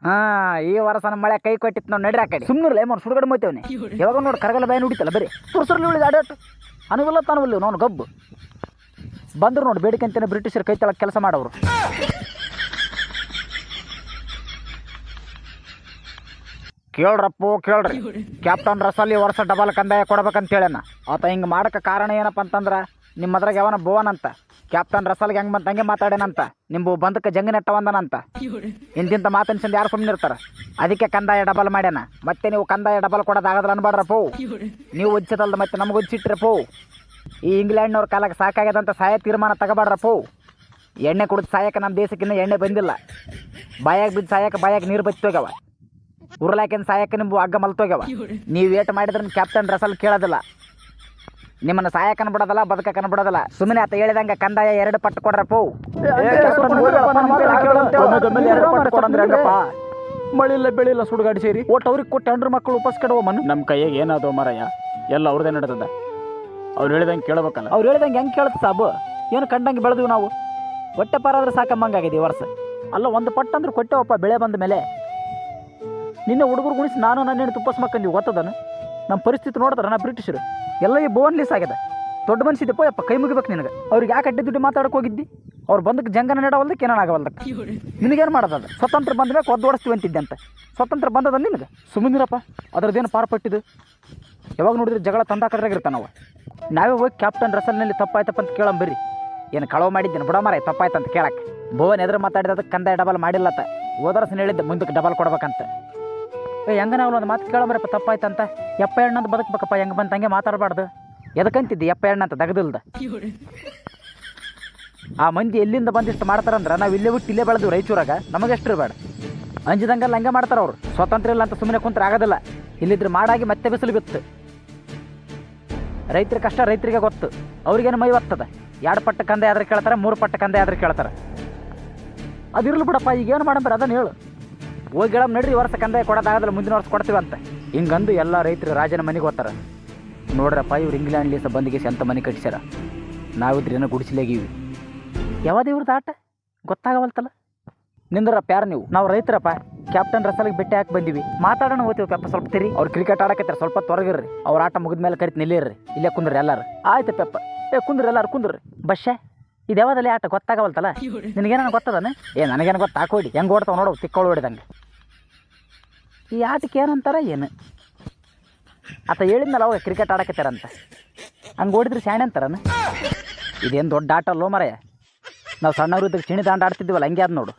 ಈ ವರ್ಷ ನಮ್ಮ ಮಳೆ ಕೈ ಕೊಟ್ಟಿತ್ತು ನಾವು ನಡ್ರಿ ಆ ಕಡೆ ಸುಮ್ಮನೆ ಲೇಮನ್ ಸುಡುಗಡೆ ಮೋಯ್ತೇವನೆ ಯಾವಾಗ ನೋಡಿ ಕರಗಲ್ಲ ಬಾಯಿ ನುಡಿತಲ್ಲ ಬರೀ ತುರ್ಸರ್ಲಿ ಉಳಿದ ಆಡಾಟ ಅನುವಲ್ಲ ತಾನುವಲ್ಲ ನಾನು ಗಬ್ಬು ಬಂದ್ರು ನೋಡಿ ಬೇಡಿಕೆ ಅಂತೇನೆ ಬ್ರಿಟಿಷರು ಕೈ ತೆಳಗೆ ಕೆಲಸ ಮಾಡೋರು. ಕೇಳ್ರಪ್ಪು ಕೇಳ್ರಿ, ಕ್ಯಾಪ್ಟನ್ ರಸಲ್ ಈ ವರ್ಷ ಡಬಲ್ ಕಂದಾಯ ಕೊಡ್ಬೇಕಂತ ಹೇಳೇನ. ಆತ ಹಿಂಗೆ ಮಾಡಕ್ಕೆ ಕಾರಣ ಏನಪ್ಪ ಅಂತಂದ್ರೆ ನಿಮ್ಮ ಅದ್ರಾಗ ಯಾವನ ಬೋವನಂತ ಕ್ಯಾಪ್ಟನ್ ರಸಲ್ಗೆ ಹೆಂಗೆ ಬಂತ ಹಂಗೆ ಮಾತಾಡೇನಂತ ನಿಮ್ಮ ಬಂದಕ್ಕೆ ಜಂಗ ನೆಟ್ಟವಂದನಂತ. ಇಂತಿಂತ ಮಾತನ್ಸಿಂದ ಯಾರು ಸುಮ್ಮನೆ ಇರ್ತಾರೆ. ಅದಕ್ಕೆ ಕಂದಾಯ ಡಬಲ್ ಮಾಡ್ಯಾನ. ಮತ್ತೆ ನೀವು ಕಂದಾಯ ಡಬಲ್ ಕೊಡೋದಾಗದ್ರ ಅನ್ಬೇಡ್ರಪ್ಪೋ. ನೀವು ಉಜ್ಜದಲ್ದ ಮತ್ತೆ ನಮ್ಗೆ ಉಜ್ಜಿಟ್ರಪ್ಪೋ. ಈ ಇಂಗ್ಲೆಂಡ್ನವ್ರ ಕಾಲಕ್ಕೆ ಸಾಕಾಗ್ಯದಂತ ಸಾಯ ತೀರ್ಮಾನ ತಗೋಬಾಡ್ರಪ್ಪೋ. ಎಣ್ಣೆ ಕುಡಿದು ಸಾಯಕ್ಕೆ ನಮ್ಮ ದೇಶಕ್ಕಿನ್ನ ಎಣ್ಣೆ ಬಂದಿಲ್ಲ. ಬಾಯಾಗ ಬಿದ್ದು ಸಾಯಕ್ಕೆ ಬಾಯಾಗ ನೀರು ಬತ್ತೋಗ್ಯಾವ. ಉರುಳಾಕಿನ ಸಾಯಕ್ಕೆ ನಿಂಬು ಹಗ್ಗ ಮಲ್ತೋಗ್ಯಾವ. ನೀವು ಏಟ್ ಮಾಡಿದ್ರೆ ಕ್ಯಾಪ್ಟನ್ ರಸಲ್ ಕೇಳೋದಿಲ್ಲ. ನಿಮ್ಮನ್ನು ಸಾಯಕನ ಬಿಡೋದಲ್ಲ ಬದುಕನ ಬಿಡೋದಲ್ಲ. ಸುಮ್ಮನೆ ಆತ ಹೇಳಿದಂಗೆ ಕಂದಾಯ 2 ಪಟ್ಟು ಕೊಡ್ರಪ್ಪೋ. ಮಳಿಲ್ಲ ಬೆಳಿಲ್ಲ ಸುಡುಗಾಡಿ ಸೇರಿ ಒಟ್ಟು ಅವ್ರಿಗೆ ಕೊಟ್ಟು 2 ಮಕ್ಕಳು ಉಪಸ್ ಕೆಡವ ಮಣ್ಣು ನಮ್ಮ ಕೈಯಾಗ ಏನದು ಮರಯ್ಯ ಎಲ್ಲ ಅವ್ರದೇ ನಡೀತದ. ಅವ್ರು ಹೇಳಿದಂಗೆ ಕೇಳ್ಬೇಕಲ್ಲ. ಅವ್ರು ಹೇಳಿದಂಗೆ ಹೆಂಗೆ ಕೇಳುತ್ತೆ ಸಾಬು? ಏನು ಕಂಡಂಗೆ ಬೆಳೆದ್ವಿ ನಾವು. ಹೊಟ್ಟೆ ಪಾರಾದ್ರೆ ಸಾಕಂಬಂಗಾಗಿದೆ ಈ ವರ್ಷ. ಅಲ್ಲ ಒಂದು ಪಟ್ಟು ಅಂದ್ರೆ ಕೊಟ್ಟೆವಪ್ಪ ಬೆಳೆ ಬಂದ ಮೇಲೆ. ನಿನ್ನೆ ಹುಡುಗರು ಗುಣಿಸಿ ನಾನು ನನ್ನ ಹೆಣ್ಣು ತುಪ್ಪಸ್ ಮಕ್ಕಂದೀವಿ ಗೊತ್ತದನು. ನಮ್ಮ ಪರಿಸ್ಥಿತಿ ನೋಡ್ತಾರೆ ನಾ ಬ್ರಿಟಿಷರು ಎಲ್ಲ ಈ ಬೋನ್ ಲೀಸ್ ಆಗಿದೆ. ದೊಡ್ಡ ಮನುಷ್ಯದಪ್ಪ ಯಪ್ಪ ಕೈ ಮುಗಿಬೇಕು ನಿನಗೆ. ಅವ್ರಿಗೆ ಯಾಕೆ ಅಡ್ಡೆ ದುಡ್ಡು ಮಾತಾಡಕ್ಕೆ ಹೋಗಿದ್ದಿ? ಅವ್ರು ಬಂದಕ್ಕೆ ಜಂಗನ ನೆಡವಲ್ದಕ್ಕೆ ಏನಾಗವಲ್ದಕ್ಕೆ. ನಿನಗೇನು ಮಾಡೋದದು? ಸ್ವತಂತ್ರ ಬಂದ ಮೇಲೆ ಕೊದ್ದು ಓಡಿಸ್ತೀವಿ ಅಂತಿದ್ದೆ ಅಂತ. ಸ್ವತಂತ್ರ ಬಂದದ ನಿನಗೆ ಸುಮ್ಮನಿರಪ್ಪ. ಅದ್ರದ್ದೇನು ಪಾರ್ಪಟ್ಟಿದ್ದು? ಯಾವಾಗ ನೋಡಿದ್ರೆ ಜಗಳ ತಂದಾಕದ್ರಾಗಿರ್ತ ನಾವು. ನಾವೇ ಹೋಗಿ ಕ್ಯಾಪ್ಟನ್ ರಸಲ್ನಲ್ಲಿ ತಪ್ಪಾಯ್ತಪ್ಪ ಅಂತ ಕೇಳಂಬರ್ರಿ. ಏನು ಕಳವು ಮಾಡಿದ್ದೇನೆ ಬಿಡೋ ಮಾರ ತಪ್ಪಾಯ್ತು ಅಂತ ಕೇಳಕ್ಕೆ. ಭುವನ್ ಎದುರು ಮಾತಾಡಿದಕ್ಕೆ ಕಂದಾಯ ಡಬಲ್ ಮಾಡಿಲ್ಲತ್ತ. ಹೋದರ್ಸನ ಹೇಳಿದ್ದೆ ಮುಂದಕ್ಕೆ ಡಬಲ್ ಕೊಡ್ಬೇಕಂತ. ಹೆಂಗ ನಾವು ಒಂದು ಮಾತು ಕೇಳಂಬ್ರಪ್ಪ ತಪ್ಪಾಯ್ತಂತ. ಎಪ್ಪ ಎಣ್ಣಂತ ಬದುಕಬೇಕಪ್ಪ. ಹೆಂಗೆ ಬಂತ ಹಂಗೆ ಮಾತಾಡಬಾರ್ದು. ಎದಕ್ಕಂತಿದ್ದಿ ಎಪ್ಪ ಎಣ್ಣ ಅಂತ ದಗದಿಲ್ದ. ಆ ಮಂದಿ ಎಲ್ಲಿಂದ ಬಂದಿಷ್ಟು ಮಾಡ್ತಾರಂದ್ರೆ ನಾವು ಇಲ್ಲೇ ಬಿಟ್ಟು ಇಲ್ಲೇ ಬೆಳೆದು ರಾಯಚೂರಾಗ ನಮಗೆಷ್ಟು ಇರಬೇಡ. ಅಂಜಿದಂಗೆಲ್ಲ ಹಂಗೆ ಮಾಡ್ತಾರೆ ಅವ್ರು. ಸ್ವಾತಂತ್ರ್ಯ ಇಲ್ಲ ಅಂತ ಸುಮ್ಮನೆ ಕುಂತ್ರೆ ಆಗೋದಿಲ್ಲ. ಇಲ್ಲಿದ್ರೆ ಮಾಡಾಗಿ ಮತ್ತೆ ಬಿಸಿಲು ಬಿತ್ತು. ರೈತರ ಕಷ್ಟ ರೈತರಿಗೆ ಗೊತ್ತು. ಅವ್ರಿಗೇನು ಮೈ ಒತ್ತದ. 2 ಪಟ್ಟು ಕಂದಾಯ ಆದ್ರೆ ಕೇಳ್ತಾರೆ, 3 ಪಟ್ಟು ಕಂದಾಯ ಆದ್ರೆ ಕೇಳ್ತಾರೆ. ಅದಿರ್ಲಿ ಬಿಡಪ್ಪ. ಈಗೇನು ಮಾಡಂಬ್ರಿ ಅದನ್ನು ಹೇಳು. ಹೋಗಿ ಹೇಳಮ್ ನಡ್ರಿ ಈ ವರ್ಷ ಕಂದಾಯ ಕೊಡೋದಾಗಲ್ಲ ಮುಂದಿನ ವರ್ಷ ಕೊಡ್ತೀವಿ ಅಂತ. ಹಿಂಗಂದು ಎಲ್ಲ ರೈತರು ರಾಜನ ಮನೆಗೆ ಹೋಗ್ತಾರೆ. ನೋಡ್ರಪ್ಪ ಇವ್ರು ಇಂಗ್ಲೆಂಡ್ ಲೀಸ ಬಂದಿಗೆ ಎಂತ ಮನೆ ಕಟ್ಸ್ಯಾರ. ನಾವಿದ್ರೆ ಏನೋ ಗುಡಿಸಲೇಗಿವಿ. ಯಾವ್ದು ಇವ್ರದ್ದು ಆಟ ಗೊತ್ತಾಗವಲ್ತಲ್ಲ. ನಿಂದ್ರಪ್ಪ ಯಾರು ನೀವು? ನಾವು ರೈತರಪ್ಪ. ಕ್ಯಾಪ್ಟನ್ ರಸಲ್ಗೆ ಭೇಟಿ ಹಾಕಿ ಬಂದಿವಿ. ಮಾತಾಡೋಣ ಹೋಗ್ತೀವಿ ಪೆಪ್ಪ. ಸ್ವಲ್ಪ ತಿರಿ ಅವ್ರು ಕ್ರಿಕೆಟ್ ಆಡಕತ್ತಾರೆ. ಸ್ವಲ್ಪ ತೊರಗಿರ್ರಿ. ಅವ್ರ ಆಟ ಮುಗಿದ ಮೇಲೆ ಕರಿತು ನಿಲ್ಲಿರ್ರಿ. ಇಲ್ಲೇ ಕುಂದ್ರಿ ಎಲ್ಲರೂ. ಆಯ್ತು ಪೆಪ್ಪ. ಕುಂದ್ರಿ ಎಲ್ಲರೂ ಕುಂದ್ರಿ. ಬಶ್ಶೆ ಇದು ಯಾವ್ದಲ್ಲಿ ಆಟ ಗೊತ್ತಾಗವಲ್ತಲ್ಲ. ನಿನಗೇನ ಗೊತ್ತದನ? ನನಗೇನು ಗೊತ್ತು. ಹಾಕೋಡಿ ಹೆಂಗೆ ಓಡ್ತಾವ ನೋಡು ತಿಕ್ಕೊಳ್ಳು ಹೊಡಿದಂಗೆ. ಈ ಆಟಕ್ಕೆ ಏನಂತಾರ ಏನು? ಆತ ಹೇಳಿದ್ನಲ್ಲ ಅವಾಗ ಕ್ರಿಕೆಟ್ ಆಡಕತ್ತಾರಂತ. ಹಂಗೆ ಓಡಿದ್ರೆ ಶಾಣೆ ಅಂತಾರನ? ಇದೇನು ದೊಡ್ಡ ಆಟ ಅಲ್ಲೋ ಮರೆಯ. ನಾವು ಸಣ್ಣವ್ರು ಇದ್ದಾಗ ಚಿಣಿ ದಾಂಡ ಆಡ್ತಿದ್ವಲ್ಲ ಹಂಗೆ ಅದು ನೋಡು.